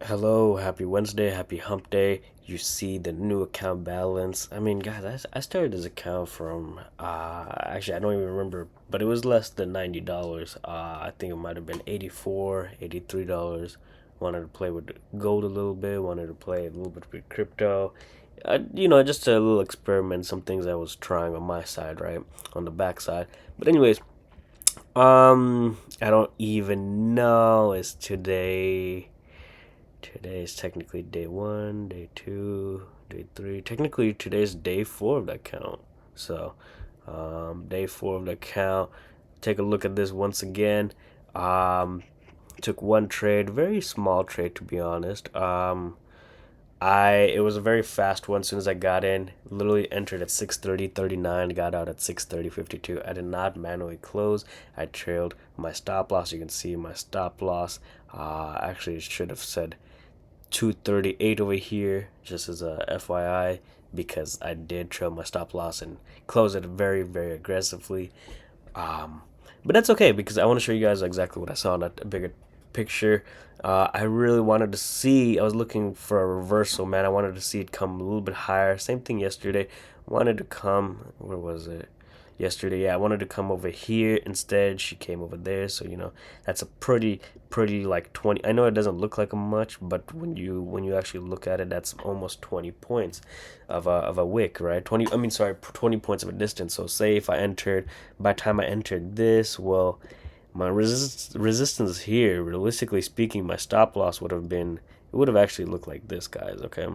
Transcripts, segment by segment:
Hello, happy Wednesday, happy hump day. You see the new account balance. I mean, guys, I started this account from, actually, I don't even remember, but it was less than $90. I think it might have been 84, $83. Wanted to play with gold a little bit, wanted to play a little bit with crypto. Just a little experiment, some things I was trying on my side, right? On the back side. But, anyways, I don't even know. It's today. Today is technically day one, day two, day three. Technically, today's day four of that count. So, day four of the count. Take a look at this once again. Um, Took one trade, very small trade to be honest. It was a very fast one. As soon as I got in, literally entered at 6:30:39, got out at 6:30:52. I did not manually close. I trailed my stop loss. You can see my stop loss. Actually, it should have said 238 over here, just as a FYI, because I did trail my stop loss and close it very, very aggressively. Um, but that's okay because I want to show you guys exactly what I saw in that bigger picture. I really wanted to see. I was looking for a reversal, man. I wanted to see it come a little bit higher. Same thing yesterday. Wanted to come. Where was it? Yesterday, yeah, I wanted to come over here. Instead, she came over there. So that's a pretty like 20. I know it doesn't look like much, but when you actually look at it, that's almost 20 points of a wick, right? 20. I mean, sorry, 20 points of a distance. So say if I entered, by the time I entered this, well, my resistance here, realistically speaking, my stop loss would have been. It would have actually looked like this, guys. Okay,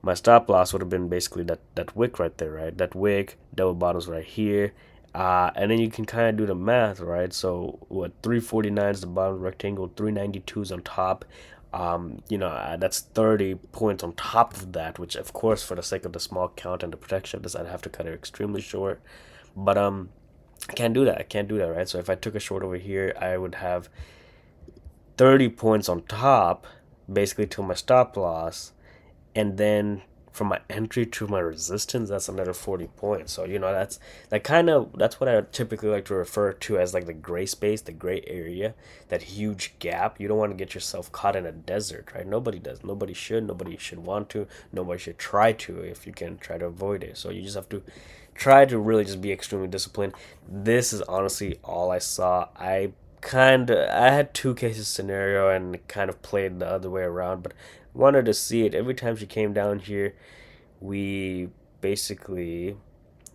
my stop loss would have been basically that wick right there, right? That wick, double bottoms right here. And then you can kind of do the math, right? So what, 349 is the bottom rectangle, 392 is on top. That's 30 points on top of that, which of course, for the sake of the small count and the protection of this, I'd have to cut it extremely short. But I can't do that. I can't do that, right? So if I took a short over here, I would have 30 points on top, basically to my stop loss, and then from my entry to my resistance, that's another 40 points. So that's what I typically like to refer to as like the gray space, the gray area, that huge gap. You don't want to get yourself caught in a desert, right? Nobody does. Nobody should want to. Nobody should try to, if you can try to avoid it. So you just have to try to really just be extremely disciplined. This is honestly all I saw. I had two cases scenario and kind of played the other way around, but wanted to see it. Every time she came down here, we basically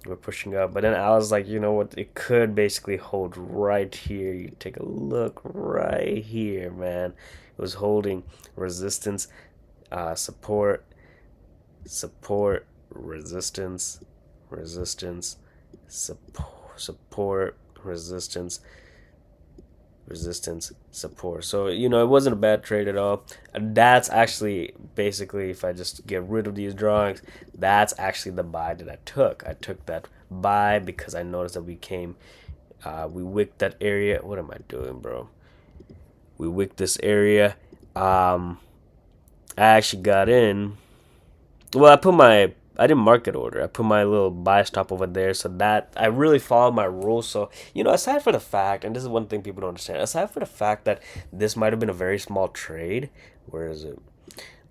were pushing up. But then I was like, you know what? It could basically hold right here. You take a look right here, man. It was holding resistance, support, support, resistance, resistance, support, resistance, resistance, support. So it wasn't a bad trade at all. That's actually basically, if I just get rid of these drawings, that's actually the buy that I took. I took that buy because I noticed that we wicked that area. What am I doing, bro? We wicked this area. I actually got in. Well, I didn't market order. I put my little buy stop over there, so that I really followed my rules. So aside for the fact, and this is one thing people don't understand, aside for the fact that this might have been a very small trade, where is it?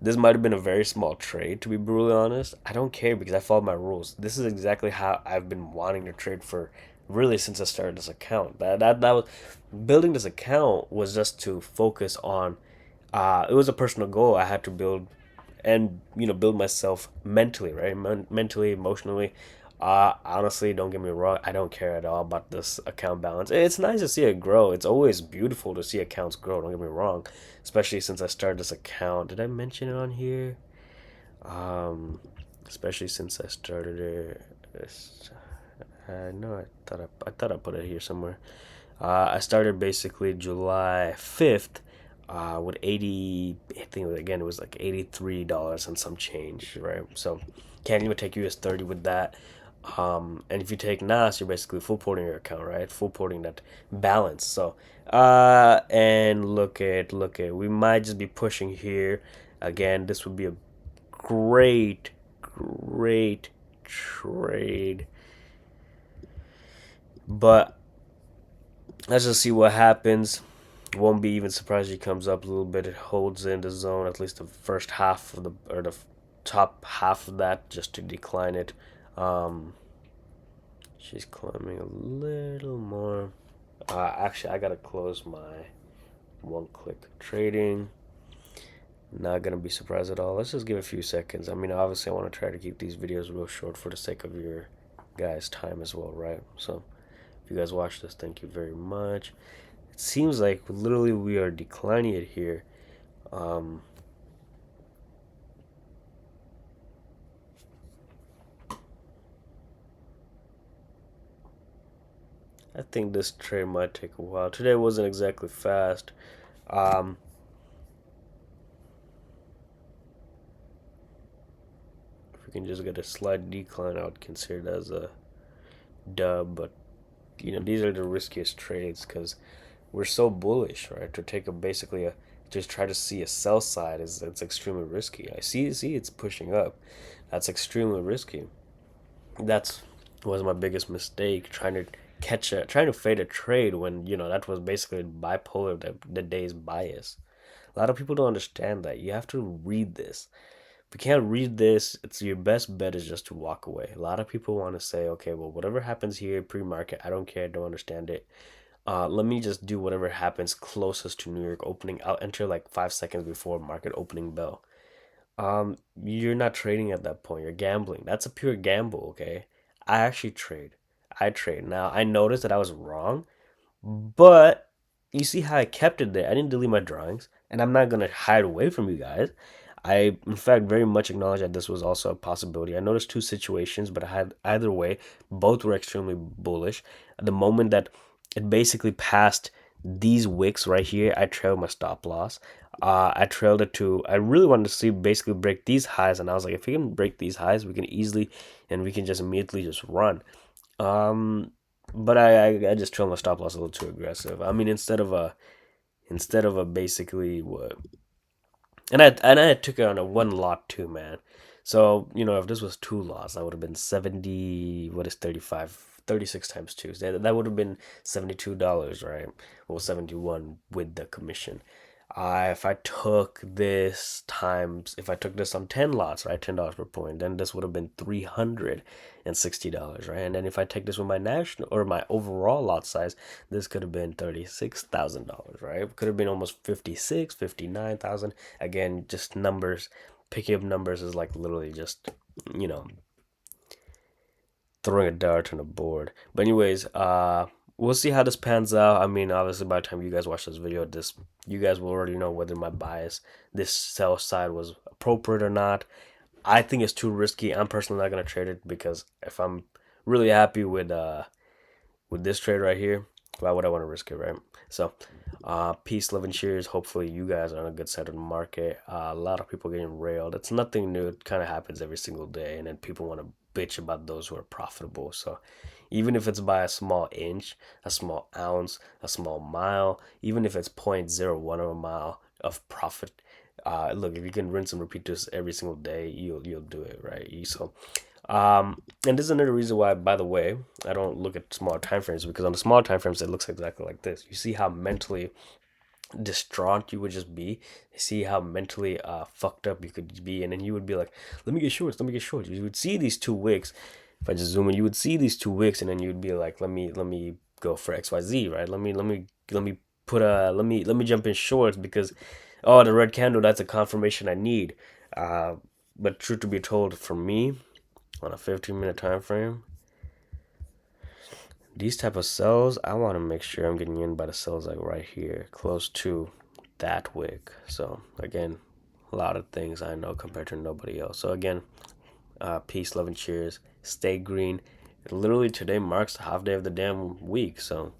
This might have been a very small trade, to be brutally honest. I don't care because I followed my rules. This is exactly how I've been wanting to trade for really since I started this account. That was building this account was just to focus on. It was a personal goal I had to build and build myself mentally, right? Mentally, emotionally. Honestly, don't get me wrong, I don't care at all about this account balance. It's nice to see it grow. It's always beautiful to see accounts grow, don't get me wrong, especially since I started this account. Did I mention it on here? um Especially since I started it. No, I thought I put it here somewhere. I started basically July 5th, with 80, I think again it was like $83 and some change, right? So can't even take US 30 with that. And if you take NAS, you're basically full porting your account, right? Full porting that balance. So and look at we might just be pushing here again. This would be a great trade, but let's just see what happens. Won't be even surprised he comes up a little bit. It holds in the zone, at least the first half of the, or the top half of that, just to decline it. Um, she's climbing a little more. Actually, I gotta close my one-click trading. Not gonna be surprised at all. Let's just give it a few seconds. I mean, obviously, I want to try to keep these videos real short for the sake of your guys' time as well, right? So, if you guys watch this, thank you very much. It seems like literally we are declining it here. Um, I think this trade might take a while. Today wasn't exactly fast. Um, if we can just get a slight decline, I would consider it as a dub. But these are the riskiest trades because we're so bullish, right? To take a basically a just try to see a sell side is it's extremely risky. I see it's pushing up. That's extremely risky. That's was my biggest mistake trying to fade a trade when that was basically bipolar the day's bias. A lot of people don't understand that. You have to read this. If you can't read this, it's your best bet is just to walk away. A lot of people want to say, okay, well, whatever happens here pre-market, I don't care, I don't understand it. Let me just do whatever happens closest to New York opening. I'll enter like 5 seconds before market opening bell. You're not trading at that point. You're gambling. That's a pure gamble, okay? I actually trade. I trade. Now, I noticed that I was wrong, but you see how I kept it there. I didn't delete my drawings, and I'm not gonna hide away from you guys. I, in fact, very much acknowledge that this was also a possibility. I noticed two situations, but I had either way, both were extremely bullish. At the moment that it basically passed these wicks right here, I trailed my stop loss. I trailed it to. I really wanted to see basically break these highs, and I was like, if we can break these highs, we can easily, and we can just immediately just run. Um, but I just trailed my stop loss a little too aggressive. I mean, instead of a basically what, and I took it on a one lot too, man. So if this was two lots, that would have been 70. What is 35? 36 times two. So that would have been $72, right? Well, 71 with the commission. If I took this on 10 lots, right, $10 per point, then this would have been $360, right? And then if I take this with my national or my overall lot size, this could have been $36,000, right? Could have been almost 56, 59,000. Again, just numbers. Picking up numbers is like literally just, you know, throwing a dart on a board. But anyways, we'll see how this pans out. I mean, obviously by the time you guys watch this video, you guys will already know whether my bias, this sell side was appropriate or not. I think it's too risky. I'm personally not gonna trade it because if I'm really happy with this trade right here, why would I want to risk it, right? So, peace, love, and cheers. Hopefully, you guys are on a good side of the market. A lot of people getting railed. It's nothing new. It kind of happens every single day, and then people want to bitch about those who are profitable. So, even if it's by a small inch, a small ounce, a small mile, even if it's 0.01 of a mile of profit, look, if you can rinse and repeat this every single day, you'll do it, right? And this is another reason why, by the way, I don't look at smaller time frames, because on the smaller time frames it looks exactly like this. You see how mentally distraught you would just be. You see how mentally fucked up you could be, and then you would be like, "Let me get shorts. Let me get shorts." You would see these two wicks. If I just zoom in, you would see these two wicks, and then you'd be like, "Let me go for XYZ, right? Let me jump in shorts because, oh, the red candle, that's a confirmation I need." Uh, but truth to be told, for me, on a 15-minute time frame, these type of cells, I want to make sure I'm getting in by the cells like right here, close to that wick. So again, a lot of things I know compared to nobody else. So again, peace, love, and cheers. Stay green. Literally today marks the half day of the damn week. So